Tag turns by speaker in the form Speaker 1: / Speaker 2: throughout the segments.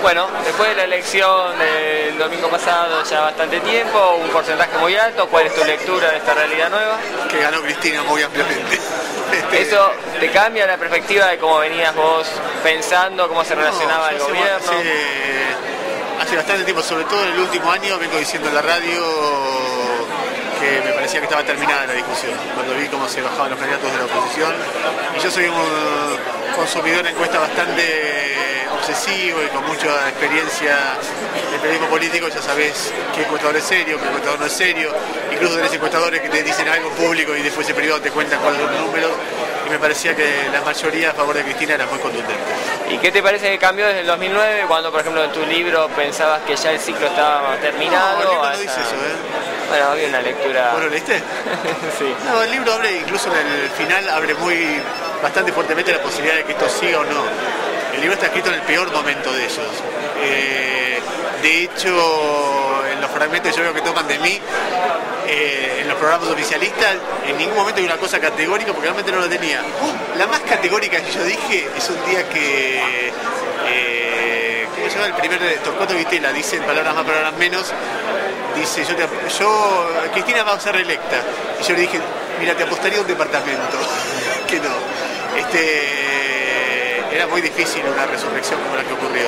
Speaker 1: Bueno, después de la elección del domingo pasado, ya bastante tiempo, un porcentaje muy alto. ¿Cuál es tu lectura de esta realidad nueva?
Speaker 2: Que ganó Cristina muy ampliamente.
Speaker 1: ¿Eso te cambia la perspectiva de cómo venías vos pensando, cómo se relacionaba el gobierno?
Speaker 2: Hace bastante tiempo, sobre todo en el último año, vengo diciendo en la radio que me parecía que estaba terminada la discusión, cuando vi cómo se bajaban los candidatos de la oposición. Y yo soy un consumidor de encuestas bastante obsesivo y con mucha experiencia de periodismo político. Ya sabés qué encuestador es serio, qué encuestador no es serio. Incluso tenés encuestadores que te dicen algo público y después en privado te cuentan cuáles son los números. Y me parecía que la mayoría a favor de Cristina era muy contundente.
Speaker 1: ¿Y qué te parece que cambió desde el 2009, cuando por ejemplo en tu libro pensabas que ya el ciclo estaba terminado?
Speaker 2: No, el libro no dice eso,
Speaker 1: Bueno, había una lectura...
Speaker 2: ¿Vos lo leíste?
Speaker 1: Sí.
Speaker 2: No, el libro abre, incluso en el final, abre bastante fuertemente la posibilidad de que esto siga o no. El libro está escrito en el peor momento de ellos. De hecho, en los fragmentos que yo veo que toman de mí, en los programas oficialistas, en ningún momento hay una cosa categórica, porque realmente no lo tenía. La más categórica que yo dije es un día que... ¿cómo se llama? El primer de Torcuato Vitela dice, en palabras más, palabras menos, dice, Cristina va a ser reelecta. Y yo le dije, mira, te apostaría un departamento. Que no. Era muy difícil una resurrección como la que ocurrió.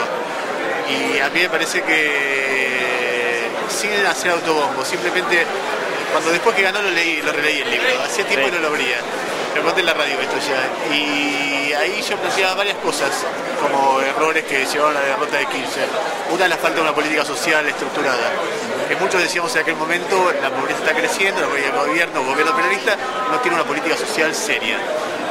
Speaker 2: Y a mí me parece que sin hacer autobombo, simplemente cuando después que ganó lo releí el libro. Hacía tiempo que no lo abría. Lo conté en la radio esto ya. Y ahí yo planteaba varias cosas, como errores que llevaron a la derrota de Kirchner. Una, la falta de una política social estructurada. Que muchos decíamos en aquel momento, la pobreza está creciendo, el gobierno peronista no tiene una política social seria.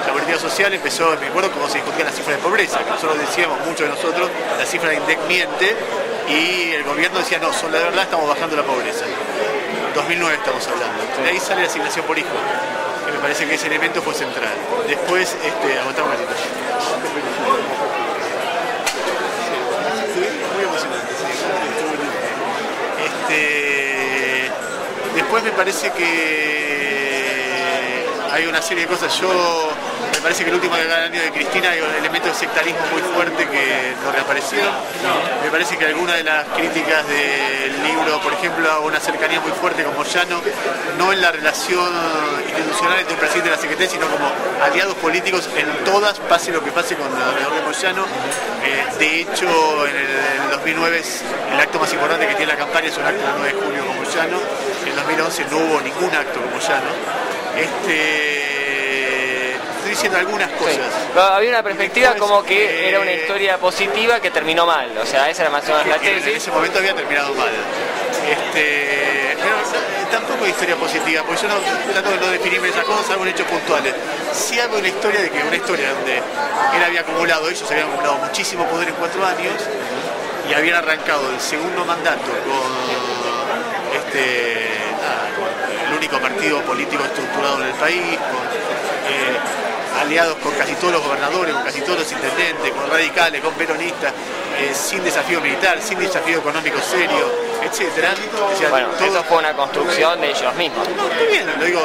Speaker 2: La política social empezó, me acuerdo cómo se discutían las cifras de pobreza, que nosotros decíamos, muchos de nosotros, la cifra de INDEC miente, y el gobierno decía, no, son la verdad, estamos bajando la pobreza. 2009 estamos hablando. De ahí sale la asignación por hijo, que me parece que ese elemento fue central. Después, aguantamos un ratito. Muy emocionante, después me parece que hay una serie de cosas. Me parece que el último año de Cristina hay un elemento de sectarismo muy fuerte que no reapareció. Me parece que algunas de las críticas del libro, por ejemplo, a una cercanía muy fuerte con Moyano, no en la relación institucional entre un presidente y la Secretaría, sino como aliados políticos en todas, pase lo que pase con alrededor de Moyano. De hecho, en el 2009 el acto más importante que tiene la campaña es un acto del 9 de julio con Moyano. En el 2011 no hubo ningún acto con Moyano. Estoy diciendo algunas cosas.
Speaker 1: Sí. Había una perspectiva después, como que era una historia positiva que terminó mal, o sea, esa era más o menos la tesis.
Speaker 2: En ese momento había terminado mal. Pero tampoco hay historia positiva, porque yo no trato de no definirme esas cosas, hago hechos puntuales. Sí hago una historia donde él había acumulado, ellos habían acumulado muchísimo poder en 4 años y habían arrancado el segundo mandato con el único partido político estructurado en el país, aliados con casi todos los gobernadores, con casi todos los intendentes, con radicales, con peronistas, sin desafío militar, sin desafío económico serio, etcétera. O sea,
Speaker 1: bueno, eso fue una construcción de ellos mismos.
Speaker 2: No, está bien, lo digo,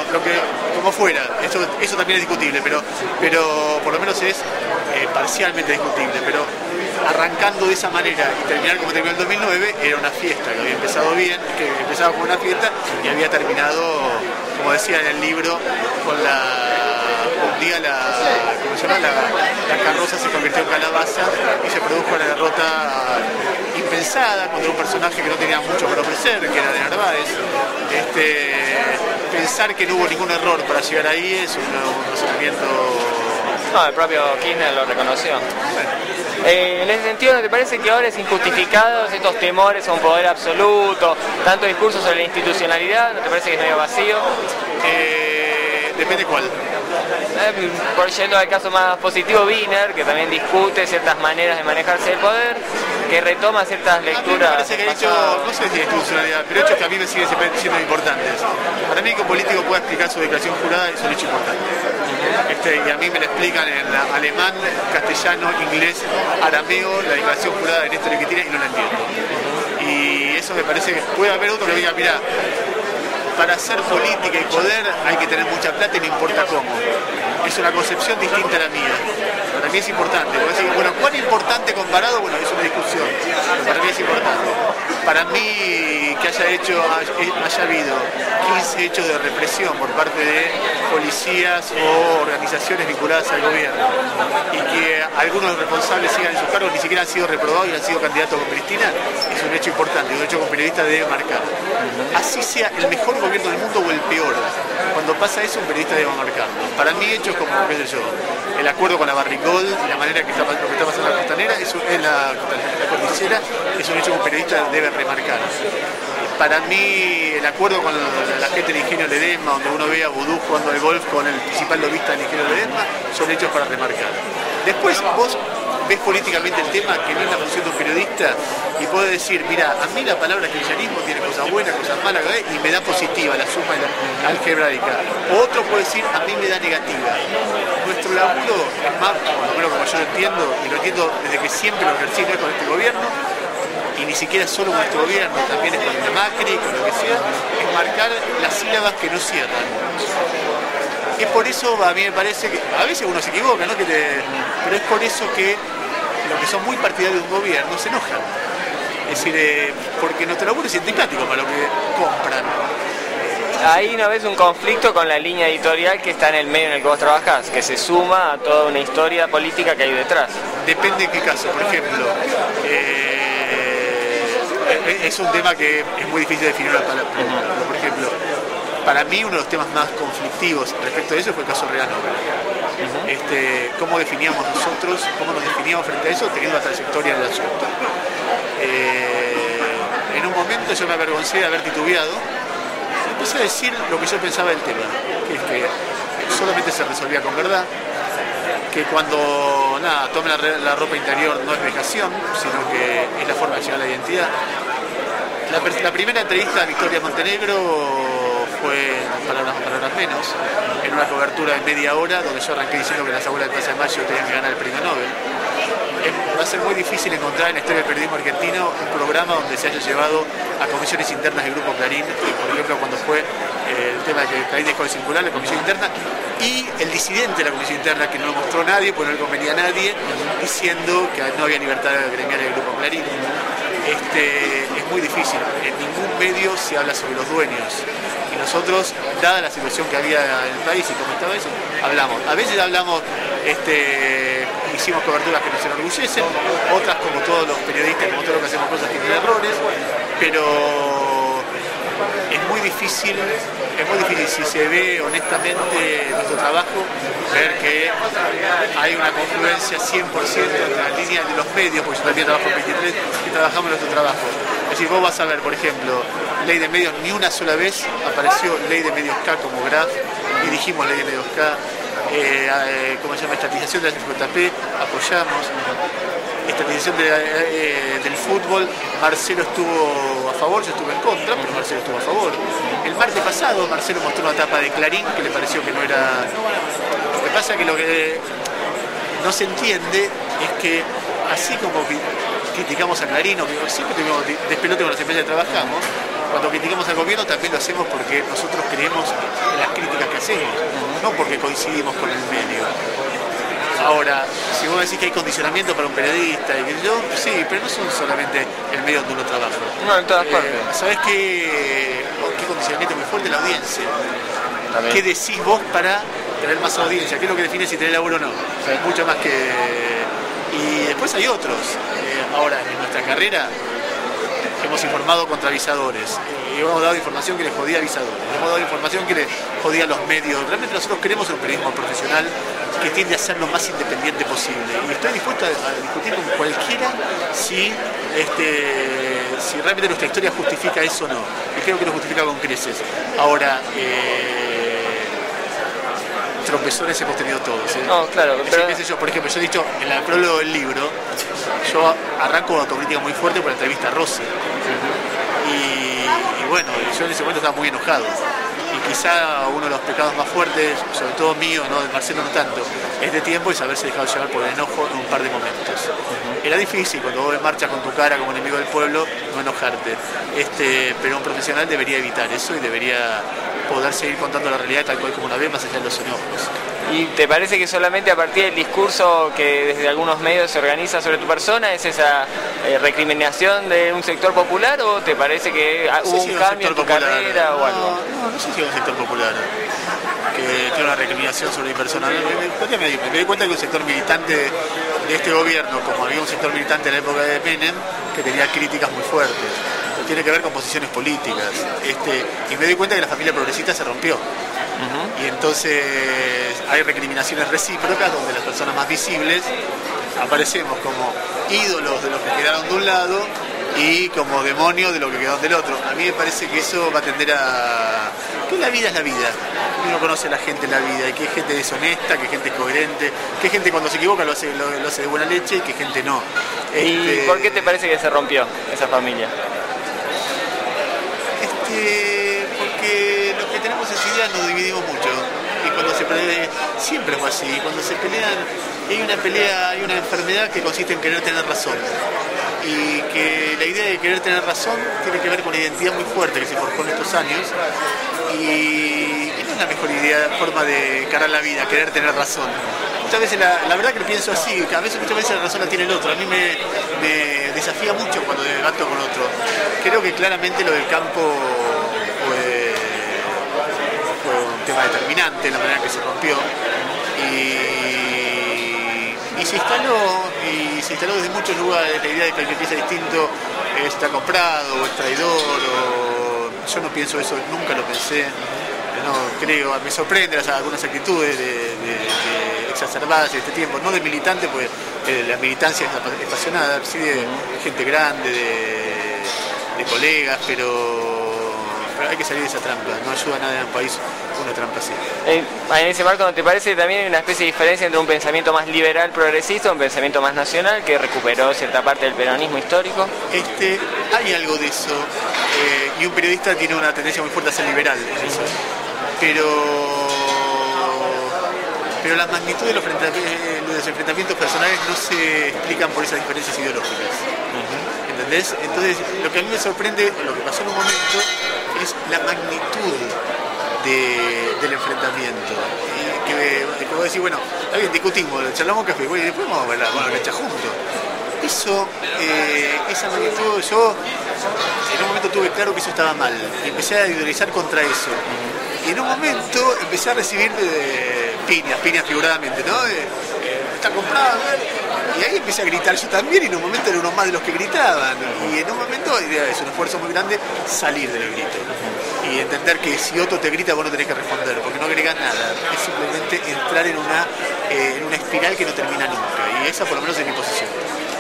Speaker 2: como fuera, eso también es discutible, pero por lo menos es parcialmente discutible, pero arrancando de esa manera y terminar como terminó el 2009, era una fiesta que había empezado bien, que empezaba como una fiesta y había terminado, como decía en el libro, con un día la carroza se convirtió en calabaza y se produjo la derrota impensada contra un personaje que no tenía mucho por ofrecer, que era de Narváez. Pensar que no hubo ningún error para llegar ahí es un razonamiento...
Speaker 1: No, el propio Kirchner lo reconoció. En ese sentido, ¿no te parece que ahora es injustificado estos temores a un poder absoluto, tanto discurso sobre la institucionalidad? ¿No te parece que es medio vacío?
Speaker 2: Depende cuál.
Speaker 1: Por yendo al caso más positivo, Wiener, que también discute ciertas maneras de manejarse el poder, que retoma ciertas lecturas.
Speaker 2: Me parece que no sé si es institucionalidad, pero hechos que a mí me siguen siendo importantes. Para mí que un político pueda explicar su declaración jurada es un hecho importante. Y a mí me lo explican en alemán, castellano, inglés, arameo, la declaración jurada de Néstor y Cristina, y no la entiendo. Y eso me parece que puede haber otro que diga, mira, para hacer política y poder hay que tener mucha plata y no importa cómo. es una concepción distinta a la mía. Para mí es importante. Bueno, ¿cuán importante comparado? Bueno, es una discusión. Para mí es importante. Para mí que haya habido 15 hechos de represión por parte de policías o organizaciones vinculadas al gobierno y que algunos responsables sigan en sus cargos, ni siquiera han sido reprobados y han sido candidatos con Cristina, es un hecho importante, un hecho que un periodista debe marcar. Así sea el mejor gobierno del mundo o el peor, cuando pasa eso un periodista debe marcarlo. Para mí hechos como, qué sé yo, el acuerdo con la Barricol, la manera que está, lo que está pasando en la costanera, la cordillera, es un hecho que un periodista debe remarcar. Para mí, el acuerdo con la gente del Ingenio Ledesma, donde uno ve a Vudú jugando al golf con el principal lobista del Ingenio Ledesma, son hechos para remarcar. Después vos ves políticamente el tema, que no es la función de un periodista, y podés decir, mira, a mí la palabra kirchnerismo tiene cosas buenas, cosas malas, y me da positiva la suma y la algebraica. O otro puede decir, a mí me da negativa. Nuestro laburo es más, por lo menos como yo lo entiendo, y lo entiendo desde que siempre lo ejercí, no es con este gobierno, y ni siquiera es solo nuestro gobierno, también es con el de Macri, con lo que sea, es marcar las sílabas que no cierran. Es por eso, a mí me parece que, a veces uno se equivoca, ¿no? Pero es por eso que los que son muy partidarios de un gobierno se enojan. Es decir, porque nuestro laburo es antipático para lo que compran.
Speaker 1: Ahí no ves un conflicto con la línea editorial que está en el medio en el que vos trabajás, que se suma a toda una historia política que hay detrás.
Speaker 2: Depende de qué caso, por ejemplo. Es un tema que es muy difícil de definir una palabra. Por ejemplo, para mí uno de los temas más conflictivos respecto a eso fue el caso Real Nobel. ¿Cómo definíamos nosotros, cómo nos definíamos frente a eso, teniendo la trayectoria del asunto? En un momento yo me avergoncé de haber titubeado, empecé a decir lo que yo pensaba del tema, que es que solamente se resolvía con verdad, que cuando tomen la ropa interior no es vejación, sino que es la forma de llegar a la identidad. La primera entrevista a Victoria Montenegro fue, palabras menos, en una cobertura de media hora, donde yo arranqué diciendo que las abuelas de Plaza de Mayo tenían que ganar el premio Nobel. Va a ser muy difícil encontrar en la historia del periodismo argentino un programa donde se haya llevado a comisiones internas del Grupo Clarín, por ejemplo, cuando fue el tema de que Clarín dejó de circular, la comisión interna, y el disidente de la comisión interna, que no lo mostró nadie, pues no le convenía a nadie, diciendo que no había libertad gremial en el Grupo Clarín. Es muy difícil, en ningún medio se habla sobre los dueños. Y nosotros, dada la situación que había en el país y cómo estaba eso, hablamos. A veces hablamos, hicimos coberturas que nos enorgullecen, otras, como todos los periodistas, como todos los que hacemos cosas, tienen errores, pero es muy difícil si se ve honestamente nuestro trabajo, ver que hay una confluencia 100% entre las líneas de los medios, porque yo también trabajo en 23 y trabajamos en nuestro trabajo. Es decir, vos vas a ver, por ejemplo, Ley de Medios, ni una sola vez apareció Ley de Medios K como graf, y dijimos Ley de Medios K, ¿cómo se llama? Estatización de la FJP, apoyamos. Estatización del fútbol, Marcelo estuvo a favor, yo estuve en contra, pero Marcelo estuvo a favor. El martes pasado Marcelo mostró una tapa de Clarín que le pareció que no era... Lo que pasa es que lo que no se entiende es que así como criticamos a Clarín, o que siempre tenemos despelote con las empresas que trabajamos, cuando criticamos al gobierno también lo hacemos porque nosotros creemos en las críticas que hacemos, no porque coincidimos con el medio. Ahora, si vos decís que hay condicionamiento para un periodista, y que yo, sí, pero no son solamente el medio donde uno trabaja.
Speaker 1: No, en todas partes.
Speaker 2: ¿Sabés qué condicionamiento muy fuerte? La audiencia. También. ¿Qué decís vos para tener más audiencia? ¿Qué es lo que define si tenés laburo o no? Sí. Mucho más que... Y después hay otros. Ahora, en nuestra carrera hemos informado contra avisadores. Y hemos dado información que les jodía a avisadores. Hemos dado información que les jodía a los medios. Realmente nosotros queremos un periodismo profesional que tiende a ser lo más independiente posible. Y estoy dispuesto a discutir con cualquiera si realmente nuestra historia justifica eso o no. Y creo que lo justifica con creces. Ahora, tropezones hemos tenido todos.
Speaker 1: No, claro.
Speaker 2: Pero... qué sé yo, por ejemplo, yo he dicho en el prólogo del libro, yo arranco una autocrítica muy fuerte por la entrevista a Rossi. Y bueno, yo en ese momento estaba muy enojado. Y quizá uno de los pecados más fuertes, sobre todo mío, ¿no? De Marcelo no tanto, es de tiempo es haberse dejado llevar por el enojo en un par de momentos. Era difícil cuando vos marchas con tu cara como enemigo del pueblo, no enojarte. Pero un profesional debería evitar eso y debería poder seguir contando la realidad tal cual como la ve, más allá de los enojos.
Speaker 1: ¿Y te parece que solamente a partir del discurso que desde algunos medios se organiza sobre tu persona es esa recriminación de un sector popular, o te parece que hubo un cambio en tu carrera o algo?
Speaker 2: No sé si es un sector popular que tiene una recriminación sobre mi persona. Me di cuenta que un sector militante de este gobierno, como había un sector militante en la época de Menem, que tenía críticas muy fuertes. Tiene que ver con posiciones políticas. Y me di cuenta que la familia progresista se rompió. Y entonces hay recriminaciones recíprocas donde las personas más visibles aparecemos como ídolos de los que quedaron de un lado y como demonios de los que quedaron del otro. A mí me parece que eso va a tender a... que la vida es la vida. Uno conoce a la gente en la vida y que hay gente deshonesta, que hay gente coherente, que hay gente cuando se equivoca lo hace de buena leche y que gente no.
Speaker 1: ¿Y por qué te parece que se rompió esa familia?
Speaker 2: Porque los que tenemos esa idea nos dividimos mucho y cuando se pelea, siempre fue así, cuando se pelean hay una pelea, hay una enfermedad que consiste en querer tener razón y que la idea de querer tener razón tiene que ver con una identidad muy fuerte que se forjó en estos años y no es la mejor forma de encarar la vida, querer tener razón. Muchas veces la verdad que lo pienso así, muchas veces la razón la tiene el otro. A mí me desafía mucho cuando debato con otro. Creo que claramente lo del campo fue un tema determinante en la manera en que se rompió y se instaló desde muchos lugares la idea de que el que piensa distinto está comprado o es traidor. Yo no pienso eso, nunca lo pensé. No creo, me sorprende algunas actitudes de exacerbadas en este tiempo, no de militante, pues la militancia es apasionada, sí de gente grande, de colegas, pero hay que salir de esa trampa, no ayuda a nada en un país una trampa así.
Speaker 1: En ese marco, ¿no te parece también hay una especie de diferencia entre un pensamiento más liberal progresista y un pensamiento más nacional que recuperó cierta parte del peronismo histórico?
Speaker 2: Hay algo de eso, y un periodista tiene una tendencia muy fuerte a ser liberal en eso. Pero la magnitud de los enfrentamientos personales no se explican por esas diferencias ideológicas. ¿Entendés? Entonces, lo que a mí me sorprende, lo que pasó en un momento, es la magnitud del enfrentamiento. Y que vos decís, bueno, está bien, discutimos, charlamos café, y después vamos a la cancha juntos. Esa magnitud, yo en un momento tuve claro que eso estaba mal, y empecé a idealizar contra eso. Y en un momento empecé a recibir piñas figuradamente, ¿no? Está comprado, y ahí empecé a gritar yo también, y en un momento era uno más de los que gritaban. Y en un momento es un esfuerzo muy grande salir del grito. Y entender que si otro te grita vos no tenés que responder, porque no agregas nada. Es simplemente entrar en una espiral que no termina nunca. Y esa por lo menos es mi posición.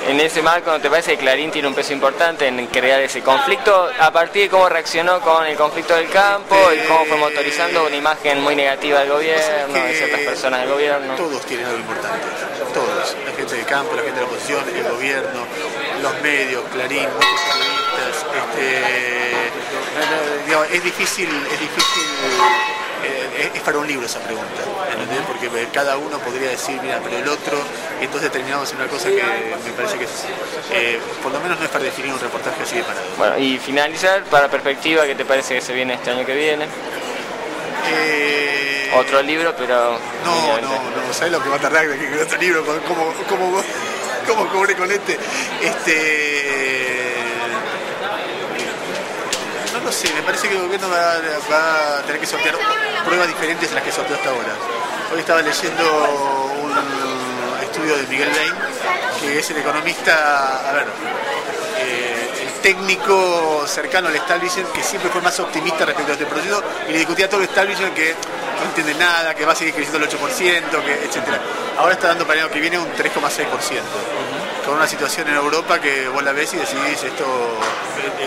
Speaker 1: En ese marco, ¿no te parece que Clarín tiene un peso importante en crear ese conflicto? A partir de cómo reaccionó con el conflicto del campo y cómo fue motorizando una imagen muy negativa del gobierno, de ciertas personas del gobierno.
Speaker 2: Todos tienen algo importante, todos. La gente del campo, la gente de la oposición, el gobierno, los medios, Clarín, muchos periodistas. Es difícil, es para un libro esa pregunta, ¿entendés? Porque cada uno podría decir, mira, pero el otro, y entonces terminamos en una cosa que me parece que por lo menos no es para definir un reportaje así de parado.
Speaker 1: Bueno, y finalizar, para perspectiva, ¿qué te parece que se viene este año que viene? Otro libro, pero...
Speaker 2: No, ¿sabes lo que va a tardar que otro libro? ¿Cómo cobré con este? No lo sé, me parece que el gobierno va a tener que sortear pruebas diferentes a las que sorteó hasta ahora. Hoy estaba leyendo un estudio de Miguel Bain, que es el economista, el técnico cercano al establishment, que siempre fue más optimista respecto a este proceso y le discutía a todo el establishment que no entiende nada, que va a seguir creciendo el 8%, etc. Ahora está dando para el año que viene un 3,6%. Con una situación en Europa que vos la ves y decís, esto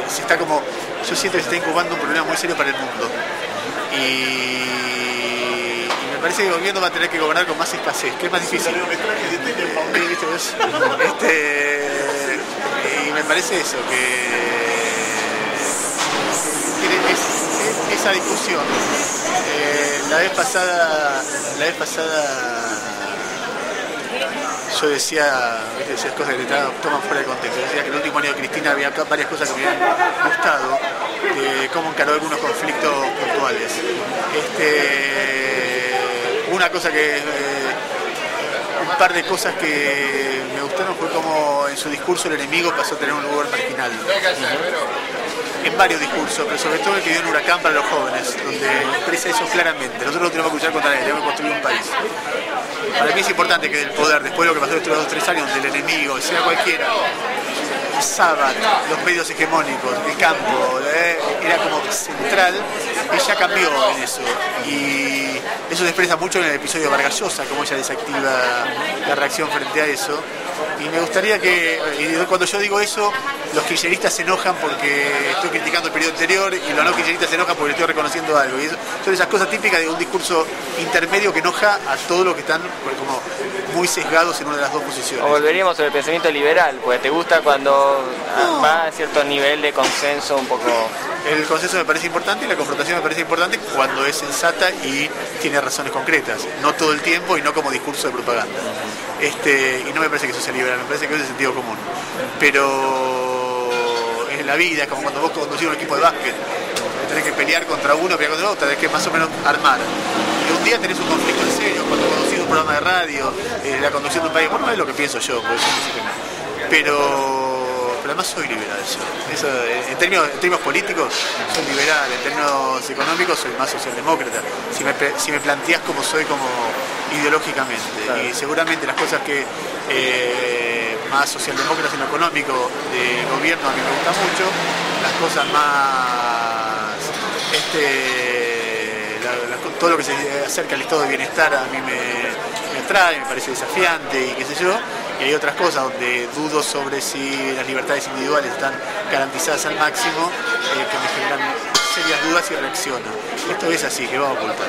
Speaker 2: se está como, yo siento que se está incubando un problema muy serio para el mundo. Y me parece que el gobierno va a tener que gobernar con más escasez, que es más difícil. Y me parece eso, que esa discusión. La vez pasada yo decía cosas que toman fuera de contexto. Decía que el último año de Cristina había varias cosas que me habían gustado, de cómo encaró algunos conflictos puntuales. Una cosa un par de cosas que me gustaron fue como en su discurso el enemigo pasó a tener un lugar marginal. En varios discursos, pero sobre todo el que dio en Huracán para los jóvenes, donde expresa eso claramente. Nosotros no tenemos que luchar contra él, tenemos que construir un país. Para mí es importante que el poder, después de lo que pasó estos 2 o 3 años, donde el enemigo, sea cualquiera, Sabat, los medios hegemónicos, el campo, era como central, ella cambió en eso. Y eso se expresa mucho en el episodio de Vargas Llosa, cómo ella desactiva la reacción frente a eso. Y me gustaría cuando yo digo eso, los kirchneristas se enojan porque estoy criticando el periodo anterior y los no kirchneristas se enojan porque estoy reconociendo algo. Y eso son esas cosas típicas de un discurso intermedio que enoja a todos los que están como muy sesgados en una de las dos posiciones.
Speaker 1: O volveríamos sobre el pensamiento liberal, porque te gusta cuando va a cierto nivel de consenso un poco...
Speaker 2: El consenso me parece importante y la confrontación me parece importante cuando es sensata y tiene razones concretas, no todo el tiempo y no como discurso de propaganda. Y no me parece que eso sea liberal, me parece que eso es sentido común. Pero en la vida, es como cuando vos conducís un equipo de básquet, tenés que pelear contra uno, pelear contra otro, tenés que más o menos armar. Y un día tenés un conflicto en serio, cuando conducís un programa de radio, la conducción de un país, bueno, no es lo que pienso yo, pero además soy liberal yo. Eso, en términos políticos soy liberal, en términos económicos soy más socialdemócrata. Si me planteás como soy como ideológicamente, claro. Y seguramente las cosas que más socialdemócratas en lo económico del gobierno a mí me gusta mucho, las cosas más todo lo que se acerca al estado de bienestar a mí me atrae, me parece desafiante y qué sé yo. Y hay otras cosas donde dudo sobre si las libertades individuales están garantizadas al máximo, que me generan serias dudas y reacciono. Esto es así, que vamos a ocultar.